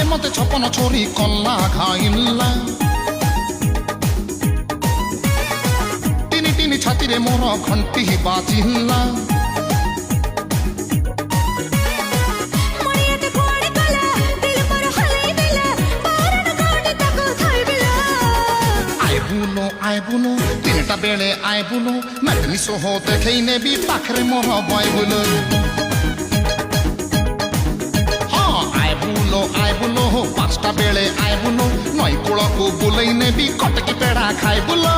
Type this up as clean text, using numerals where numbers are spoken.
ଆଏ ମତେ ଛପନ ଛୋରି କଲା ଖାଇଲା ତିନି ତିନି ଛାତିରେ ମୋର ଘଣ୍ଟି ବାଜିଲା आइबुलो तीनटा बेले आइबुलो मैटनी सोह देखै नेबी पाखरे मोर बाइबुलो हाँ आइबुलो पाँचटा बेले आइबुलो नई कूल को बुलै नेबी कटकी पेड़ा खाइबुलो।